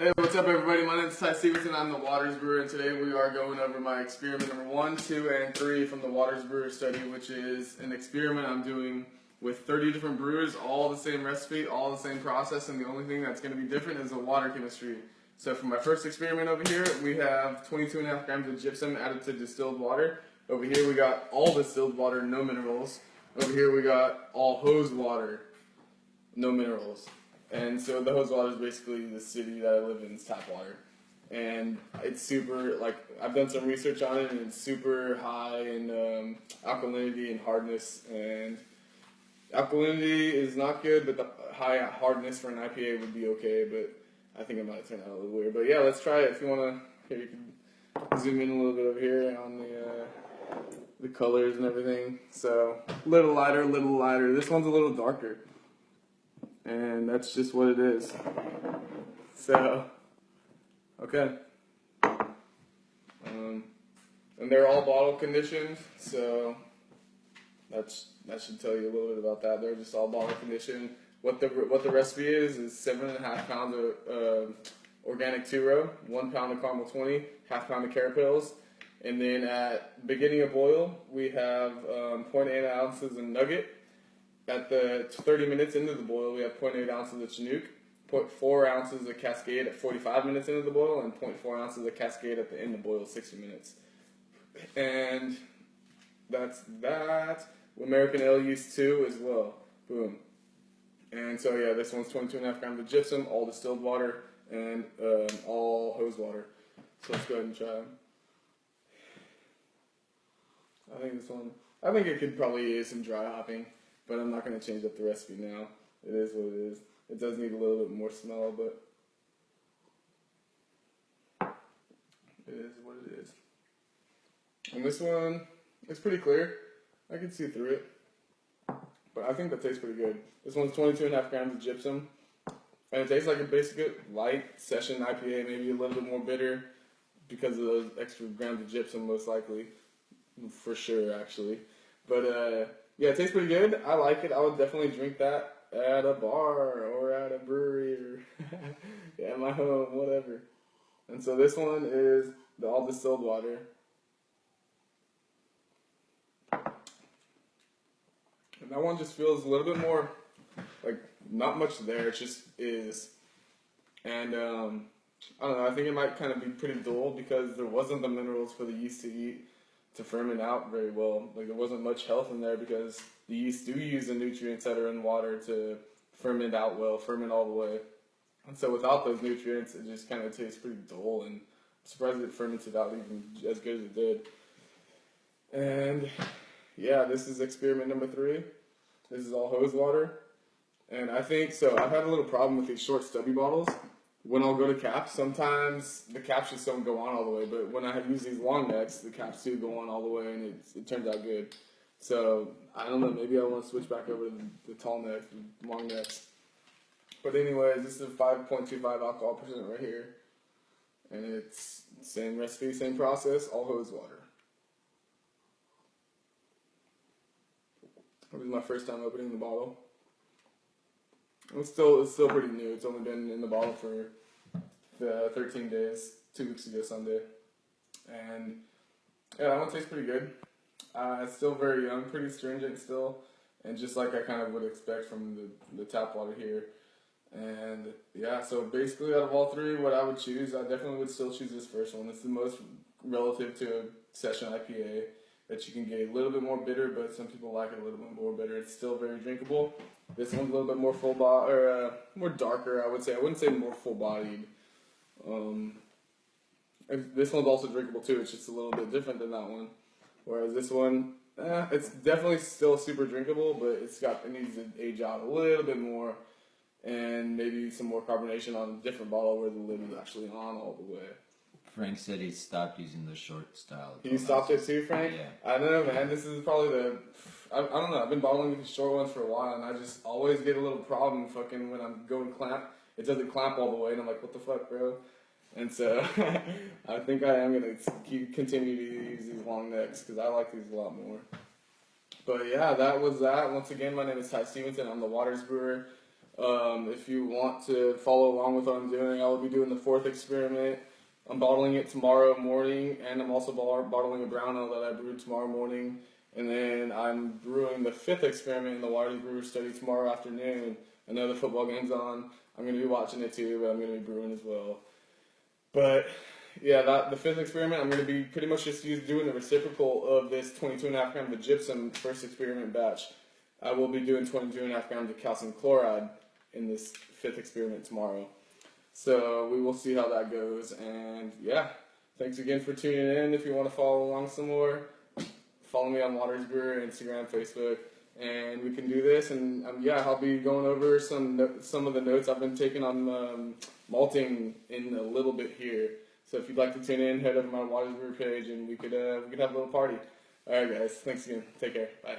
Hey, what's up everybody? My name is Ty Stevenson. I'm the Waters Brewer, and today we are going over my experiment number 1, 2, and 3 from the Waters Brewer study, which is an experiment I'm doing with 30 different brewers, all the same recipe, all the same process, and the only thing that's going to be different is the water chemistry. So for my first experiment over here, we have 22.5 grams of gypsum added to distilled water. Over here we got all distilled water, no minerals. Over here we got all hose water, no minerals. And so the hose water is basically the city that I live in, tap water. And it's super, like, I've done some research on it, and it's super high in alkalinity and hardness. And alkalinity is not good, but the high hardness for an IPA would be okay, but I think it might turn out a little weird. But yeah, let's try it. If you want to, here, you can zoom in a little bit over here on the colors and everything. So, little lighter, little lighter. This one's a little darker. And that's just what it is. So, okay. And they're all bottle conditioned, so that should tell you a little bit about that. They're just all bottle conditioned. What the recipe is 7.5 pounds of organic 2-row, 1 pound of caramel 20, half pound of carapils, and then at beginning of boil we have 0.8 ounces of nugget. At the 30 minutes into the boil, we have 0.8 ounces of Chinook, 0.4 ounces of Cascade at 45 minutes into the boil, and 0.4 ounces of Cascade at the end of boil, 60 minutes. And that's that. American ale yeast too as well. Boom. And so yeah, this one's 22.5 grams of gypsum, all distilled water, and all hose water. So let's go ahead and try them. I think it could probably use some dry hopping. But I'm not going to change up the recipe now. It is what it is. It does need a little bit more smell, but it is what it is. And this one, it's pretty clear. I can see through it. But I think that tastes pretty good. This one's 22.5 grams of gypsum. And it tastes like a basic light session IPA, maybe a little bit more bitter because of those extra grams of gypsum, most likely. For sure, actually. But, yeah, it tastes pretty good. I like it. I would definitely drink that at a bar or at a brewery or yeah, at my home, whatever. And so this one is the all distilled water. And that one just feels a little bit more, like, not much there. It just is. And, I don't know. I think it might kind of be pretty dull because there wasn't the minerals for the yeast to eat to ferment out very well. Like, there wasn't much health in there because the yeast do use the nutrients that are in water to ferment out well, ferment all the way. And so without those nutrients, it just kind of tastes pretty dull, and I'm surprised it fermented out even as good as it did. And yeah, this is experiment number 3. This is all hose water. And I think, so I've had a little problem with these short stubby bottles. When I'll go to caps, sometimes the caps just don't go on all the way, but when I have used these long necks, the caps do go on all the way, and it turns out good. So, I don't know, maybe I want to switch back over to the tall necks, the long necks. But anyways, this is a 5.25 alcohol percent right here, and it's same recipe, same process, all hose water. This is my first time opening the bottle. It's still pretty new. It's only been in the bottle for 13 days, 2 weeks ago Sunday. And yeah, that one tastes pretty good. It's still very young, pretty stringent still, and just like I kind of would expect from the tap water here. And yeah, so basically out of all 3, what I would choose, I definitely would still choose this first one. It's the most relative to a session IPA that you can get. A little bit more bitter, but some people like it a little bit more bitter. It's still very drinkable. This one's a little bit more more darker, I would say. I wouldn't say more full-bodied. This one's also drinkable too. It's just a little bit different than that one. Whereas this one, it's definitely still super drinkable, but it needs to age out a little bit more, and maybe some more carbonation on a different bottle where the lid is actually on all the way. Frank said he stopped using the short style. You stopped it too, Frank? Yeah. I don't know, man. This is probably I don't know. I've been bottling these short ones for a while, and I just always get a little problem fucking when I'm going clamp. It doesn't clamp all the way, and I'm like, what the fuck, bro? And so I think I am going to continue to use these long necks because I like these a lot more. But yeah, that was that. Once again, my name is Ty Stevenson. I'm the Waters Brewer. If you want to follow along with what I'm doing, I will be doing the 4th experiment. I'm bottling it tomorrow morning, and I'm also bottling a brown ale that I brewed tomorrow morning. And then I'm brewing the 5th experiment in the Waters Brewer study tomorrow afternoon. I know the football game's on. I'm going to be watching it too, but I'm going to be brewing as well. But yeah, the 5th experiment, I'm going to be pretty much just doing the reciprocal of this 22.5 grams of gypsum first experiment batch. I will be doing 22.5 grams of calcium chloride in this 5th experiment tomorrow. So we will see how that goes. And yeah, thanks again for tuning in. If you want to follow along some more, follow me on Waters Brewer, Instagram, Facebook, and we can do this. And yeah, I'll be going over some of the notes I've been taking on malting in a little bit here. So if you'd like to tune in, head over to my Waters Brewer page, and we could have a little party. All right, guys. Thanks again. Take care. Bye.